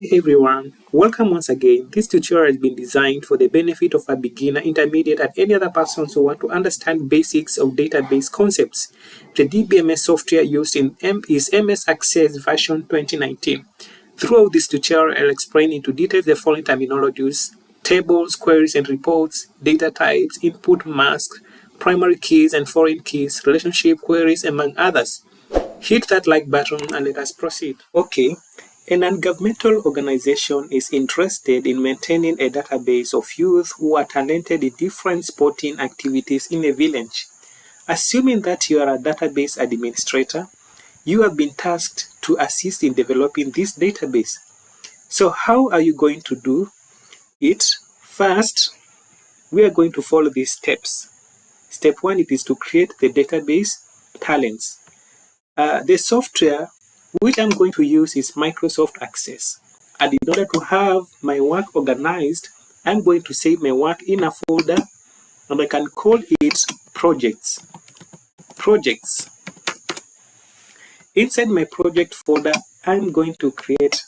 Hey everyone, welcome once again. This tutorial has been designed for the benefit of a beginner, intermediate, and any other persons who want to understand basics of database concepts. The DBMS software used is MS Access version 2019. Throughout this tutorial, I'll explain into detail the following terminologies: tables, queries and reports, data types, input masks, primary keys and foreign keys, relationship queries, among others. Hit that like button and let us proceed. Okay. A non-governmental organization is interested in maintaining a database of youth who are talented in different sporting activities in a village. Assuming that you are a database administrator, you have been tasked to assist in developing this database. So how are you going to do it? First, we are going to follow these steps. Step 1, it is to create the database talents. The software which I'm going to use is Microsoft Access. And in order to have my work organized, I'm going to save my work in a folder and I can call it projects. Projects. Inside my project folder, I'm going to create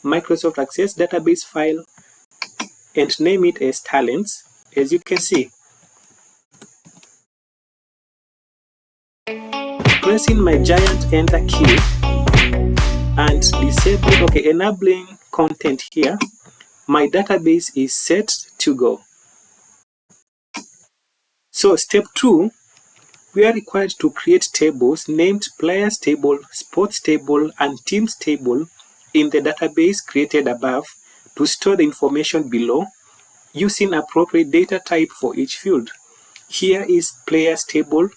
Microsoft Access database file and name it as talents, as you can see. Pressing my giant enter key and disabling, enabling content here, my database is set to go. So step 2, we are required to create tables named PlayersTable, SportsTable, and TeamsTable in the database created above to store the information below using appropriate data type for each field. Here is PlayersTable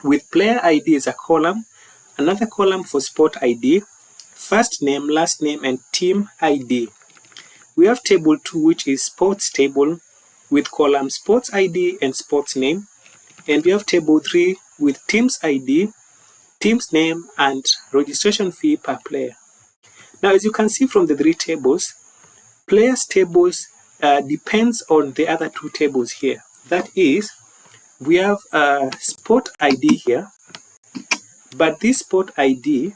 with player ID as a column, another column for sport ID, first name, last name, and team ID. We have table 2, which is sports table with column sports ID and sports name. And we have table 3 with teams ID, team's name, and registration fee per player. Now, as you can see from the 3 tables, players tables depends on the other 2 tables here. That is, we have a sport ID here, but this sport ID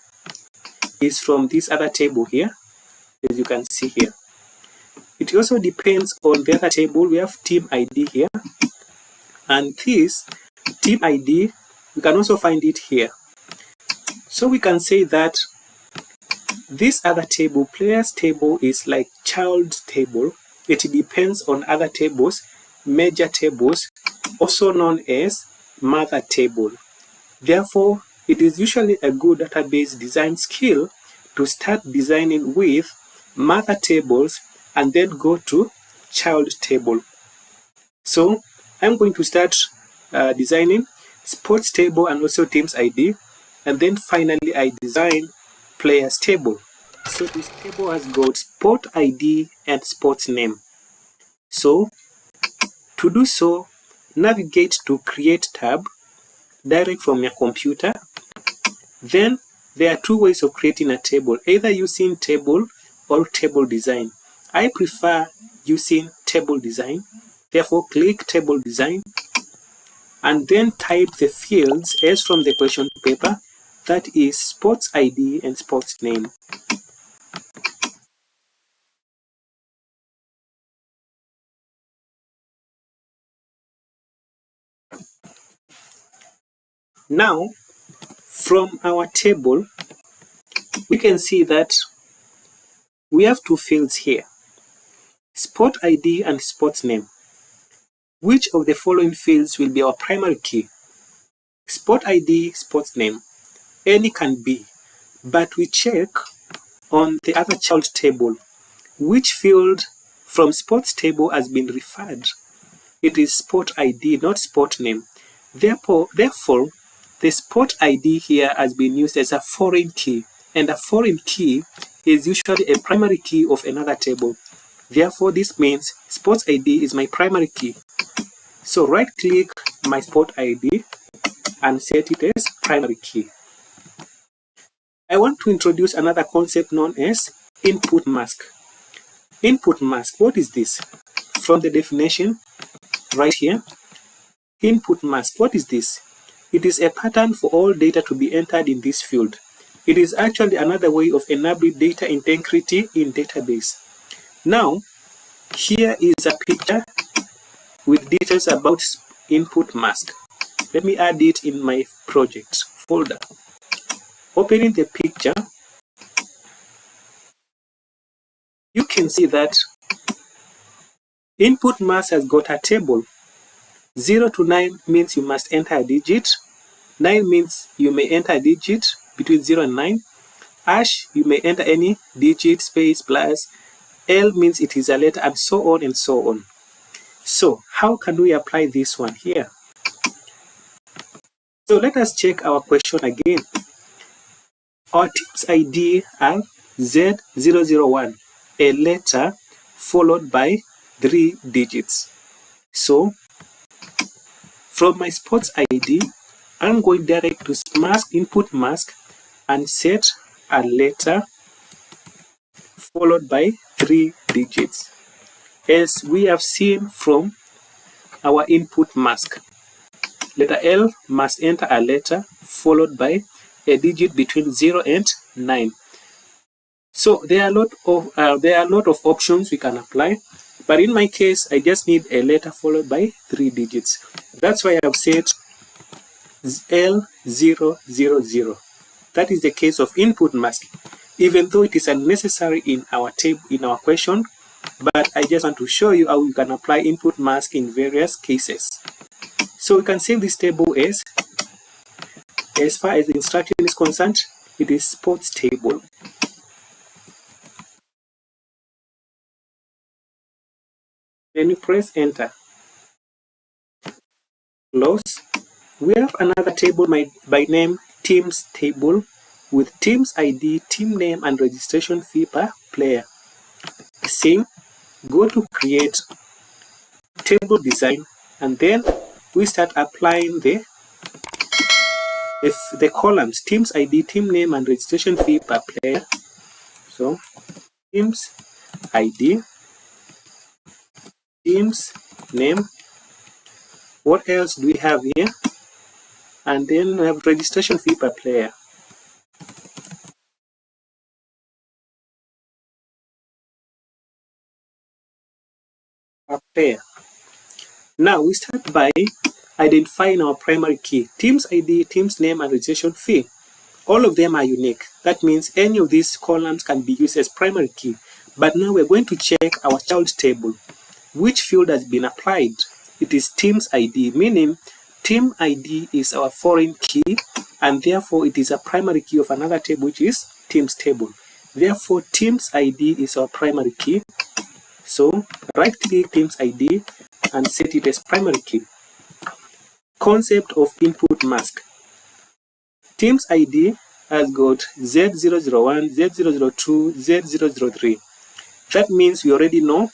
is from this other table here, as you can see here. It also depends on the other table. We have team ID here, and this team ID, we can also find it here. So we can say that this other table, players table, is like child table. It depends on other tables, major tables, also known as mother table. Therefore, it is usually a good database design skill to start designing with mother tables and then go to child table. So I'm going to start designing sports table and also teams ID, and then finally I design players table. So this table has got sport ID and sports name. So to do so, navigate to create tab direct from your computer. Then there are 2 ways of creating a table, either using table or table design. I prefer using table design. Therefore, click table design and then type the fields as from the question paper, that is sports ID and sports name. Now, from our table, we can see that we have 2 fields here, sport ID and sports name. Which of the following fields will be our primary key? Sport ID, sports name. Any can be, but we check on the other child table which field from sports table has been referred. It is sport ID, not sport name. Therefore, the sport ID here has been used as a foreign key, and a foreign key is usually a primary key of another table. Therefore, this means sports ID is my primary key. So right-click my sport ID and set it as primary key. I want to introduce another concept known as input mask. Input mask, what is this? From the definition right here, input mask, what is this? It is a pattern for all data to be entered in this field. It is actually another way of enabling data integrity in database. Now, here is a picture with details about input mask. Let me add it in my projects folder. Opening the picture, you can see that input mask has got a table. 0 to 9 means you must enter a digit. 9 means you may enter a digit between 0 and 9. Hash, you may enter any digit, space, plus. L means it is a letter, and so on and so on. So how can we apply this one here? So let us check our question again. Our team's ID are Z001, a letter followed by 3 digits. So from my sports ID, I'm going direct to mask, input mask, and set a letter followed by 3 digits, as we have seen from our input mask. Letter L must enter a letter followed by a digit between 0 and 9. So there are a lot of options we can apply, but in my case, I just need a letter followed by 3 digits. That's why I've said L000. That is the case of input mask, even though it is unnecessary in our table, in our question, but I just want to show you how you can apply input mask in various cases. So we can save this table as far as the instruction is concerned, it is SportsTable. Then you press enter. Close. We have another table by name TeamsTable with Teams ID, team name, and registration fee per player. Same, go to create table design, and then we start applying the columns Teams ID, team name, and registration fee per player. So Teams ID, Teams name. What else do we have here? And then we have registration fee per player. Now we start by identifying our primary key. Teams ID, teams name, and registration fee. All of them are unique. That means any of these columns can be used as primary key. But now we're going to check our child table. Which field has been applied? It is Teams ID, meaning Team ID is our foreign key, and therefore it is a primary key of another table, which is TeamsTable. Therefore, Teams ID is our primary key. So right-click Teams ID and set it as primary key. Concept of input mask. Teams ID has got Z001, Z002, Z003. That means we already know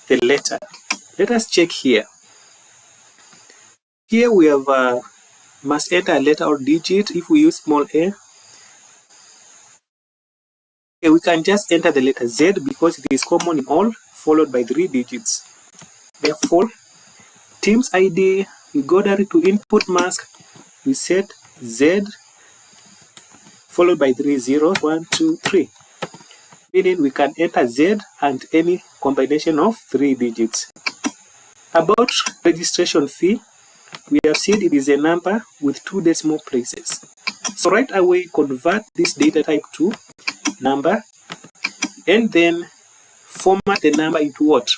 the letter. Let us check here. Here we have must enter a letter or digit. If we use small a, okay, we can just enter the letter Z because it is common in all, followed by 3 digits. Therefore, Teams ID, we go direct to input mask, we set Z followed by 3 zeros, 1, 2, 3. Meaning we can enter Z and any combination of 3 digits. About registration fee, we have seen it is a number with 2 decimal places. So right away, convert this data type to number, and then format the number into what?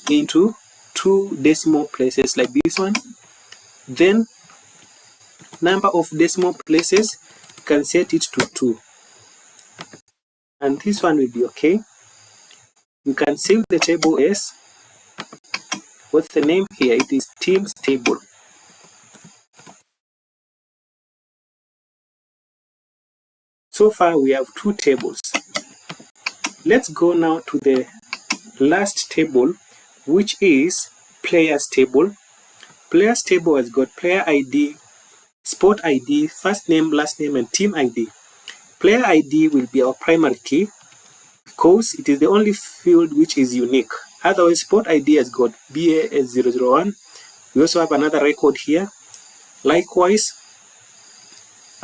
Into 2 decimal places like this one. Then number of decimal places, you can set it to 2. And this one will be okay. You can save the table as, what's the name here? It is TeamsTable. So far we have 2 tables. Let's go now to the last table, which is PlayersTable. PlayersTable has got player ID, sport ID, first name, last name, and team ID. Player ID will be our primary key because it is the only field which is unique. Otherwise, sport ID has got BAS001. We also have another record here. Likewise,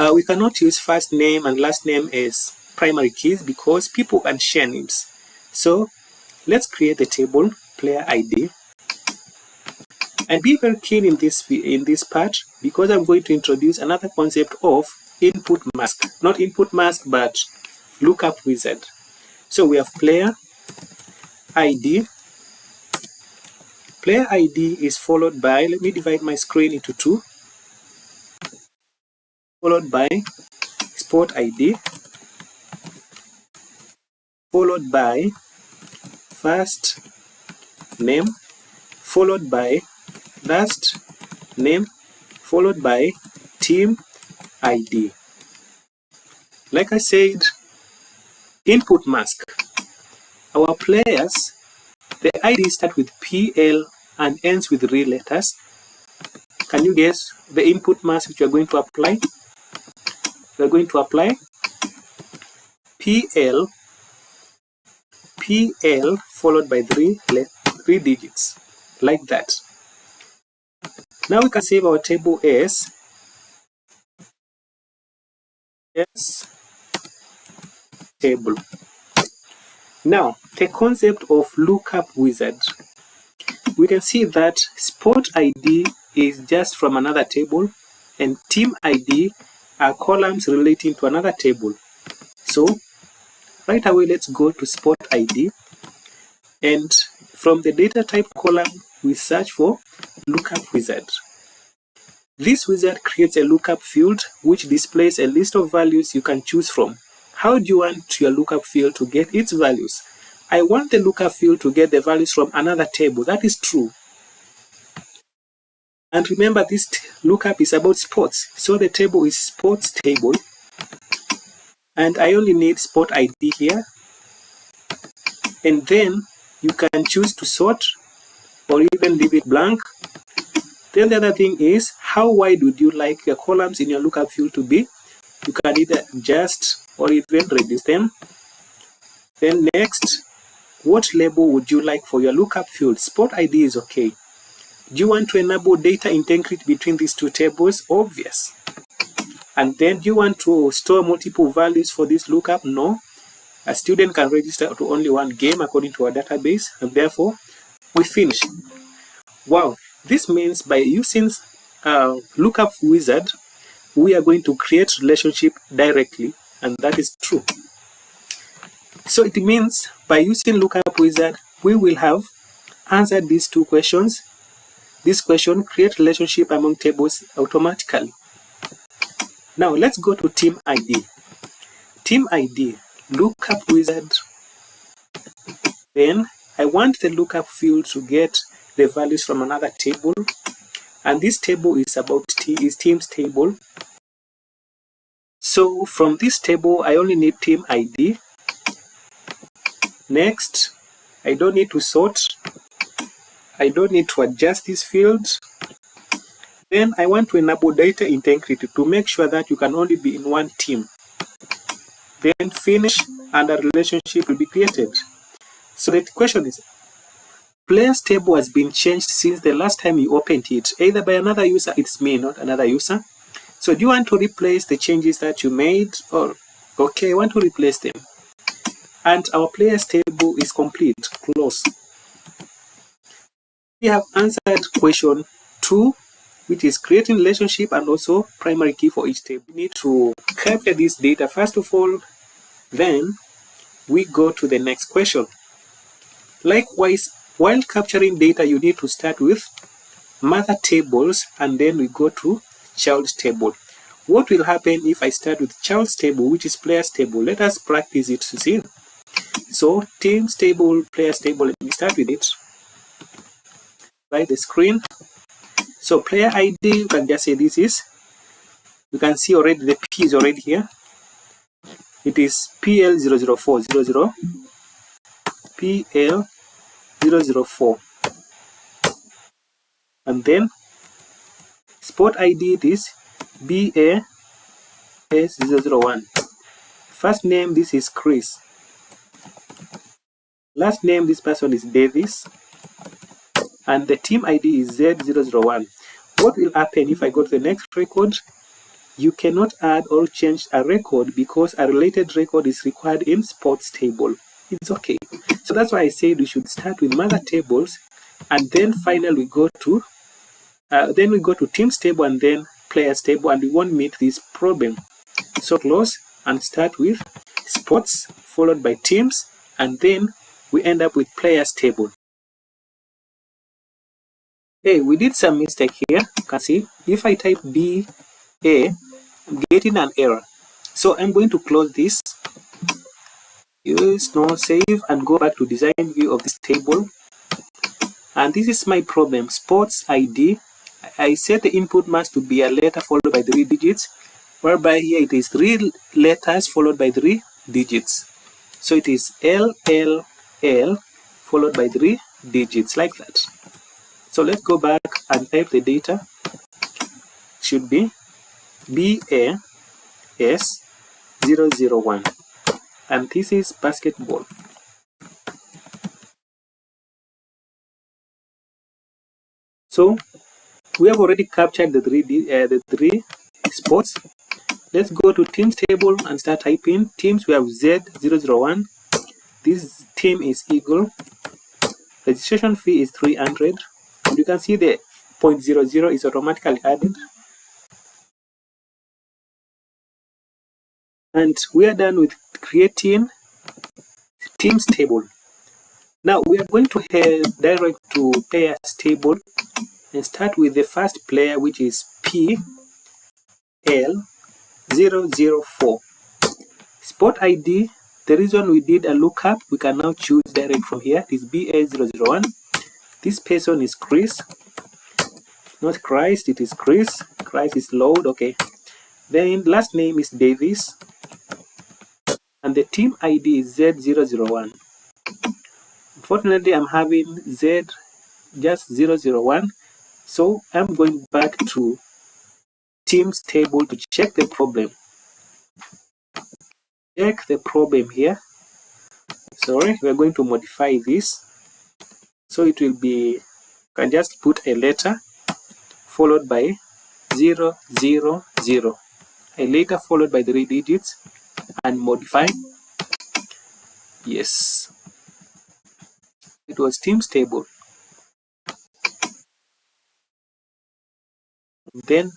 We cannot use first name and last name as primary keys because people can share names. So let's create the table player ID. And be very keen in this part because I'm going to introduce another concept of input mask. Not input mask, but lookup wizard. So we have player ID. Player ID is followed by, let me divide my screen into two, followed by sport ID, followed by first name, followed by last name, followed by team ID. Like I said, input mask. Our players, the ID start with PL and ends with 3 letters. Can you guess the input mask which you are going to apply? We are going to apply PL followed by 3 digits, like that. Now we can save our table as table. Now, the concept of lookup wizard. We can see that sport ID is just from another table and team ID are columns relating to another table. So right away, let's go to sport ID, and from the data type column, we search for lookup wizard. This wizard creates a lookup field which displays a list of values you can choose from. How do you want your lookup field to get its values? I want the lookup field to get the values from another table. That is true. And remember, this lookup is about sports. So the table is SportsTable. And I only need sport ID here. And then you can choose to sort or even leave it blank. Then the other thing is, how wide would you like your columns in your lookup field to be? You can either adjust or even reduce them. Then next, what label would you like for your lookup field? Sport ID is okay. Do you want to enable data integrity between these two tables? Obvious. And then do you want to store multiple values for this lookup? No. A student can register to only one game according to our database, and therefore we finish. Wow, this means by using lookup wizard, we are going to create relationship directly, and that is true. So it means by using lookup wizard, we will have answered these two questions. This question create relationship among tables automatically. Now let's go to team ID. Team ID, lookup wizard. Then I want the lookup field to get the values from another table, and this table is about TeamsTable. So from this table, I only need team ID. Next, I don't need to sort. I don't need to adjust this field. Then I want to enable data integrity to make sure that you can only be in one team. Then finish, and a relationship will be created. So the question is, PlayersTable has been changed since the last time you opened it, either by another user, it's me, not another user. So do you want to replace the changes that you made? Or okay, I want to replace them. And our PlayersTable is complete. Close. We have answered question 2, which is creating relationship and also primary key for each table. We need to capture this data first of all, then we go to the next question. Likewise, while capturing data, you need to start with mother tables and then we go to child table. What will happen if I start with child's table, which is players table? Let us practice it to see. So teams table, players table, let me start with it. By the screen. So player ID, you can just say this is, you can see already the P is already here. It is PL00400, PL004. And then sport ID it is BAS001. First name, this is Chris. Last name, this person is Davis. And the team ID is Z001. What will happen if I go to the next record? you cannot add or change a record because a related record is required in SportsTable. It's okay. So that's why I said we should start with mother tables, and then finally we go to TeamsTable and then PlayersTable, and we won't meet this problem. So close and start with sports followed by teams, and then we end up with PlayersTable. Hey, we did some mistake here. You can see if I type BA, I'm getting an error. So I'm going to close this, use no save, and go back to design view of this table. And this is my problem. Sports ID, I set the input mask to be a letter followed by 3 digits, whereby here it is 3 letters followed by 3 digits. So it is LLL followed by 3 digits, like that. So let's go back and type the data. It should be BAS001, and this is basketball. So we have already captured the three sports. Let's go to TeamsTable and start typing teams. We have Z001. This team is Eagle. Registration fee is 300. And you can see the 0.00 is automatically added. And we are done with creating TeamsTable. Now we are going to head direct to PlayersTable and start with the first player, which is PL004. Sport ID, the reason we did a lookup, we can now choose direct from here. It is BA001. This person is Chris, not Christ, it is Chris. Christ is load, okay. Then last name is Davis, and the team ID is Z001. Unfortunately, I'm having Z just 001, so I'm going back to TeamsTable to check the problem. Check the problem here. Sorry, we're going to modify this. So it will be, you can just put a letter followed by 000, a letter followed by 3 digits, and modify. Yes, it was TeamsTable. Then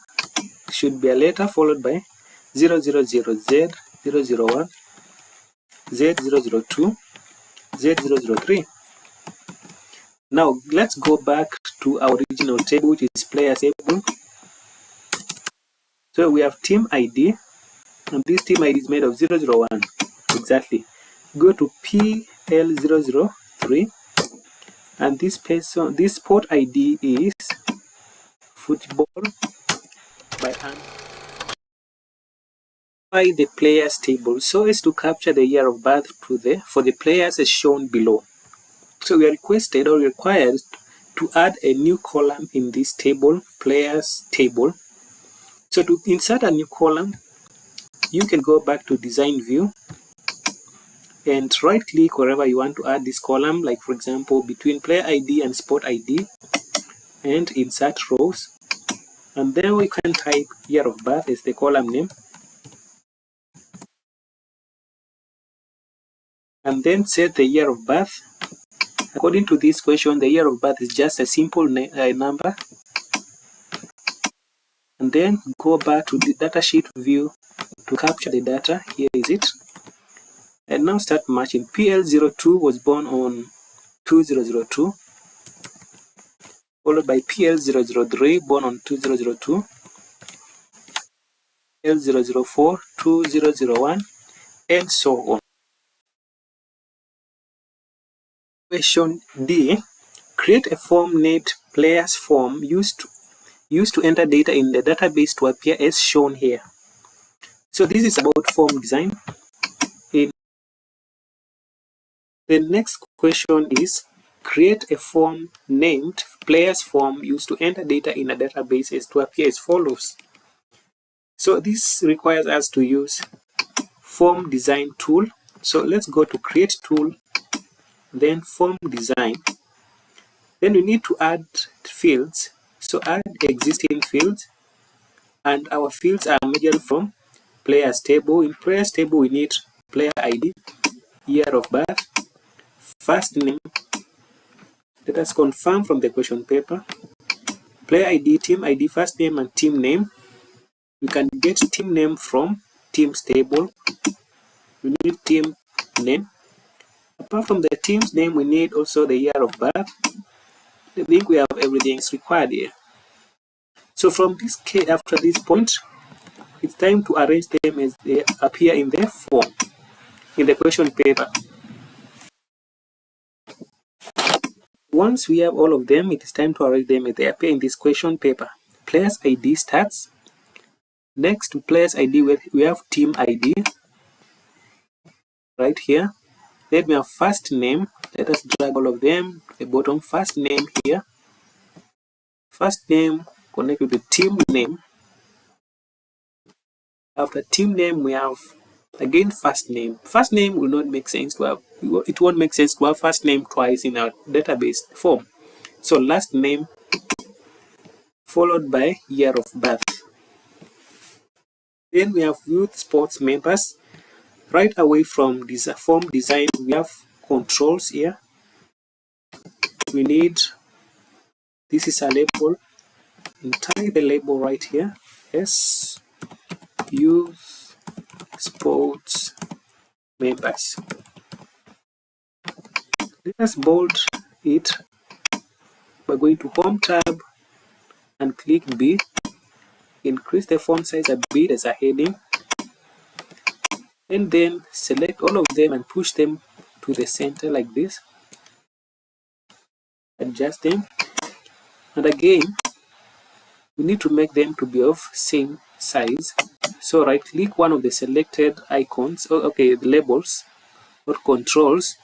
should be a letter followed by 000, Z001, Z002, Z003. Now let's go back to our original table, which is PlayersTable. So we have team ID, and this team ID is made of 001. Exactly. Go to PL003, and this person, this sport ID is football by hand. By the players table, so as to capture the year of birth for the players as shown below. So we are requested or required to add a new column in this table, players table. So to insert a new column, you can go back to design view and right click wherever you want to add this column, like for example between player ID and sport ID, and insert rows, and then we can type year of birth as the column name, and then set the year of birth. According to this question, the year of birth is just a simple number. And then go back to the datasheet view to capture the data. Here is it. And now start matching. PL02 was born on 2002, followed by PL003 born on 2002, PL004 2001, and so on. Question D. Create a form named players form used to enter data in the database to appear as shown here. So this is about form design. The next question is create a form named players form used to enter data in a database as to appear as follows. So this requires us to use form design tool. So let's go to create tool, then form design. Then we need to add fields. So add existing fields. And our fields are measured from players table. In players table, we need player ID, year of birth, first name. Let us confirm from the question paper. Player ID, team ID, first name, and team name. We can get team name from teams table. We need team name. Apart from the team's name, we need also the year of birth. I think we have everything required here. So from this case, after this point, it's time to arrange them as they appear in the form, in the question paper. Once we have all of them, it is time to arrange them as they appear in this question paper. Players ID starts. Next to players ID, we have team ID right here. Then we have first name. Let us drag all of them to the bottom. First name here. First name connected to team name. After team name, we have again first name. First name will not make sense to have. It won't make sense to have first name twice in our database form. So last name followed by year of birth. Then we have youth sports members. Right away from this form design, we have controls here. We need, this is a label, and type the label right here. Yes, youth sports members. Let us bold it by going to Home tab and click B. Increase the font size a bit as a heading. And then select all of them and push them to the center like this. Adjust them. And again, we need to make them to be of same size. So right click one of the selected icons, the labels or controls,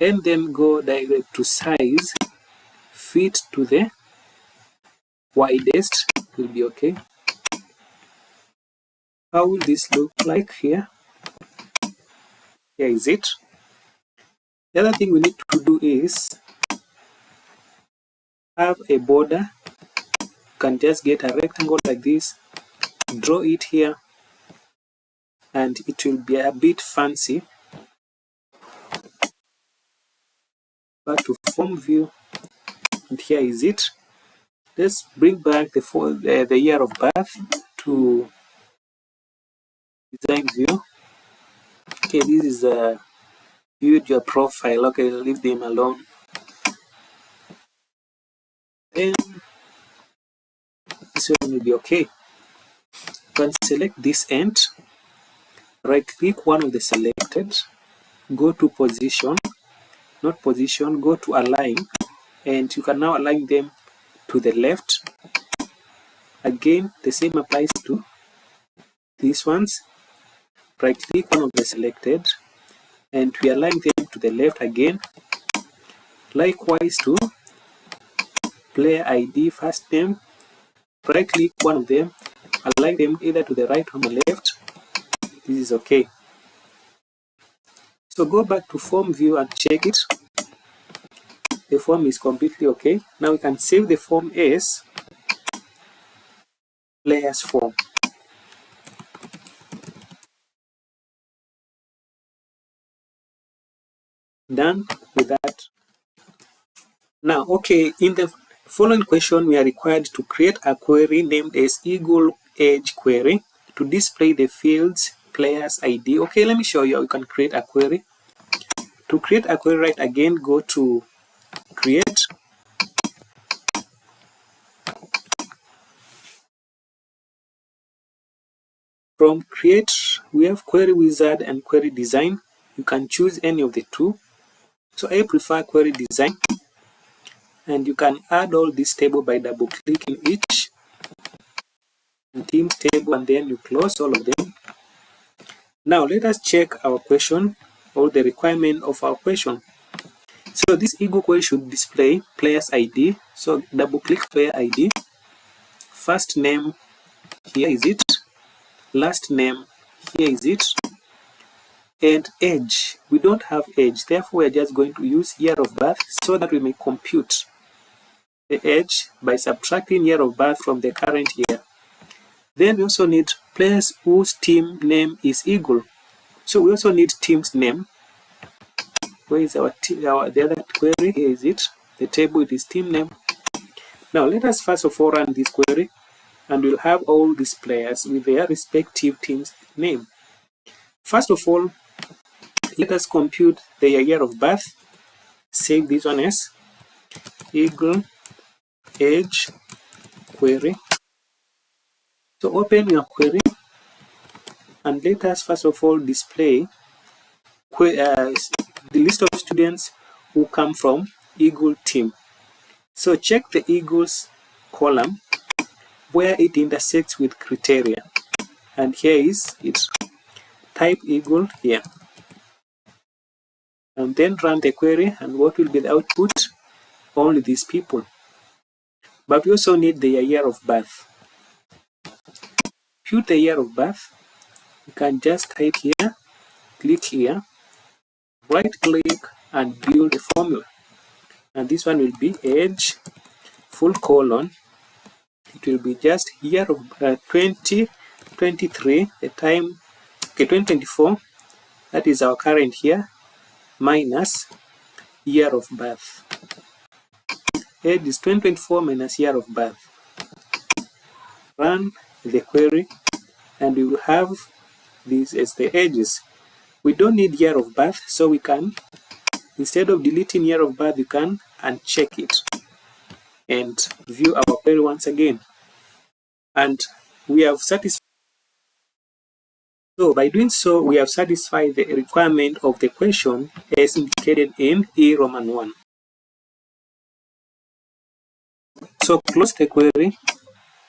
and then go direct to size, fit to the widest, will be okay. How will this look like here? Here is it. The other thing we need to do is have a border. You can just get a rectangle like this, draw it here, and it will be a bit fancy. Back to form view, and here is it. Let's bring back the year of birth to design view. Okay, this is a viewed your profile. Okay, leave them alone. Then this one will be okay. You can select this end, right click one of the selected, go to position, not position, go to align, and you can now align them to the left. Again, the same applies to these ones. Right click one of the selected, and we align them to the left again. Likewise to player ID, first name, right click one of them, align them either to the right or the left. This is okay. So go back to form view and check it. The form is completely okay. Now we can save the form as players form. Done with that. Now, okay, in the following question, we are required to create a query named as EagleAgeQuery to display the fields players ID. Okay, let me show you how you can create a query. To create a query, right again, go to create. From create, we have query wizard and query design. You can choose any of the two. So I prefer query design. And you can add all this table by double clicking each teams table, and then you close all of them. Now let us check our question or the requirement of our question. So this EagleQuery should display player's ID. So double click player ID. First name, here is it. Last name, here is it. And age, we don't have age, therefore we are just going to use year of birth so that we may compute the age by subtracting year of birth from the current year. Then we also need players whose team name is Eagle. So we also need team's name. Where is the other query? Here is it. The table, it is team name. Now let us first of all run this query, and we'll have all these players with their respective team's name. First of all, let us compute their year of birth. Save this one as EagleAgeQuery. So open your query, and let us first of all display the list of students who come from Eagle team. So check the Eagles column where it intersects with criteria, and here is it. Type Eagle here, and then run the query, and what will be the output? Only these people. But we also need their year of birth. Compute the year of birth. You can just type here, click here, right click, and build a formula. And this one will be age full colon. It will be just year of 2023, the time, okay, 2024, that is our current year, minus year of birth. Age is 2024 minus year of birth. Run the query, and we will have these as the ages. We don't need year of birth, so we can, instead of deleting year of birth, you can uncheck it and view our query once again. And we have satisfied. So by doing so, we have satisfied the requirement of the question as indicated in E Roman 1. So close the query,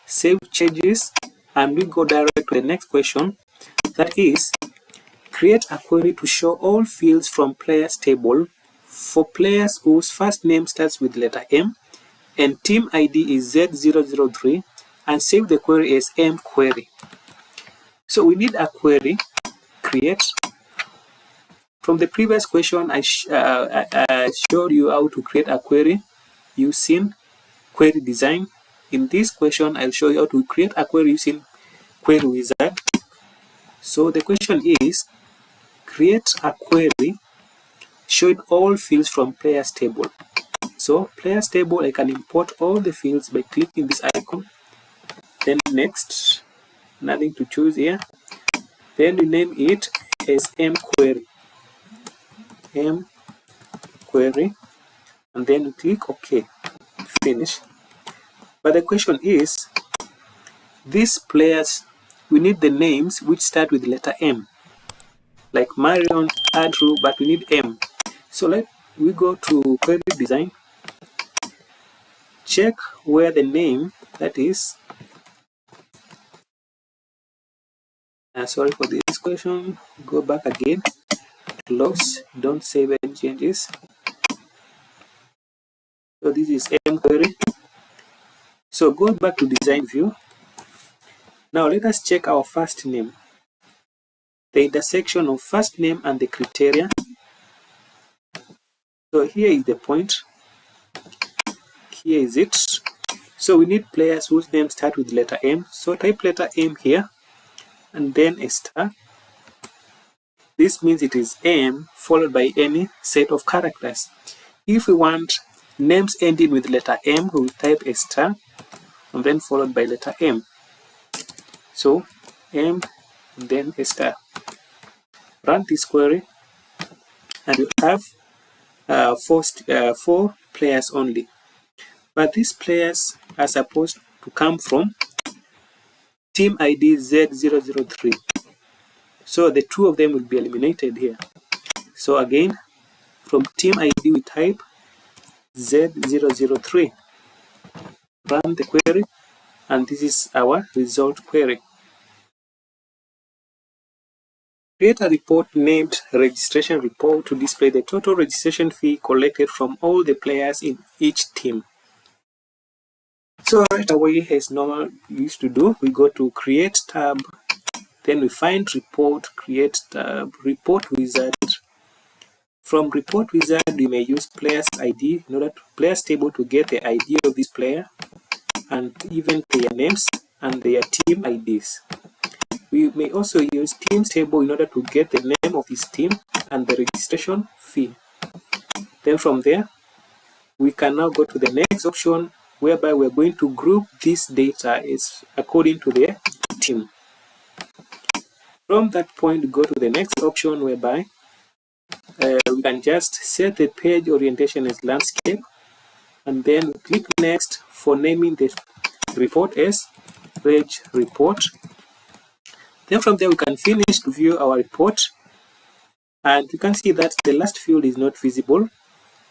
save changes, and we go direct to the next question. That is, create a query to show all fields from players table for players whose first name starts with letter M and team ID is Z003, and save the query as MQuery. So we need a query create. From the previous question, I showed you how to create a query using query design. In this question, I'll show you how to create a query using Query Wizard. So the question is, create a query showing all fields from players table. So players table, I can import all the fields by clicking this icon. Then next, nothing to choose here. Then we name it as MQuery. MQuery, and then we click OK. Finish. But the question is, these players, we need the names which start with letter M, like Marion, Andrew, but we need M. So we go to query design, check where the name, that is, sorry for this question, go back again, close, don't save any changes. So this is MQuery. So go back to design view. Now let us check our first name, the intersection of first name and the criteria. So here is the point. Here is it. So we need players whose names start with letter M. So type letter M here and then a star. This means it is M followed by any set of characters. If we want names ending with letter M, we will type a star and then followed by letter M. So M, then a star. Run this query, and you have four players only. But these players are supposed to come from team ID Z003. So the two of them will be eliminated here. So again, from team ID we type Z003. Run the query, and this is our result query. Create a report named registration report to display the total registration fee collected from all the players in each team. So right away, as normal used to do, we go to create tab, then we find report, create tab, report wizard. From report wizard, we may use players ID in order to players table to get the ID of this player and even their names, and their team IDs. We may also use TeamsTable in order to get the name of his team and the registration fee. Then from there, we can now go to the next option, whereby we're going to group this data according to the team. From that point, go to the next option, whereby we can just set the page orientation as landscape, and then click next for naming the report as page report. Then from there, we can finish to view our report, and you can see that the last field is not visible.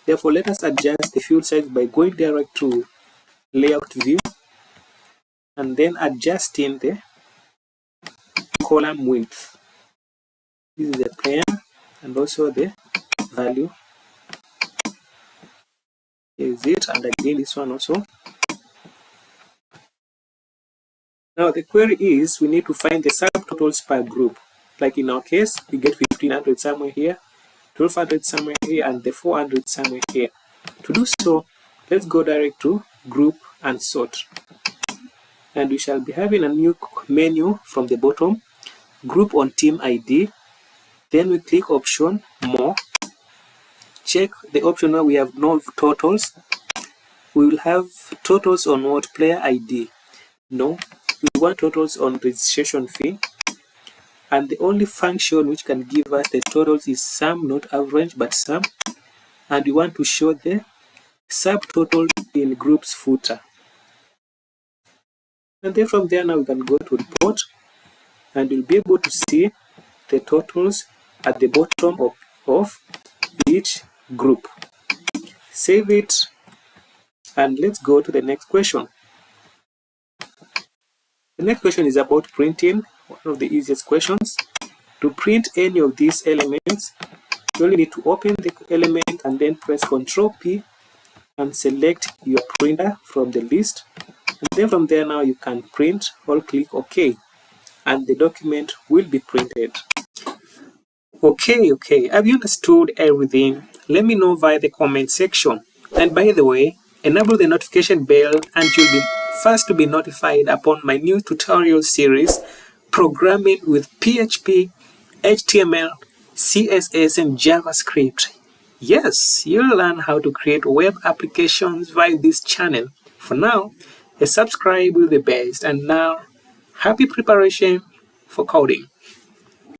Therefore, let us adjust the field size by going direct to layout view and then adjusting the column width. This is the player and also the value. Here is it, and again this one also. Now the query is, we need to find the subtotals per group. Like in our case, we get 1500 somewhere here, 1200 somewhere here, and the 400 somewhere here. To do so, let's go direct to group and sort. And we shall be having a new menu from the bottom, group on team ID. Then we click option more. Check the option where we have no totals. We will have totals on what? Player ID. No, we want totals on registration fee. And the only function which can give us the totals is sum, not average, but sum. And we want to show the subtotal in groups footer. And then from there, now we can go to report, and you'll be able to see the totals at the bottom of each group. Save it, and let's go to the next question. The next question is about printing, one of the easiest questions. To print any of these elements, you only need to open the element and then press Ctrl P and select your printer from the list. And then from there, now you can print or click OK, and the document will be printed. Okay, have you understood everything? Let me know via the comment section. And by the way, enable the notification bell and you'll be first to be notified upon my new tutorial series, Programming with PHP, HTML, CSS, and JavaScript. Yes, you'll learn how to create web applications via this channel. For now, a subscribe will be best. And now, happy preparation for coding.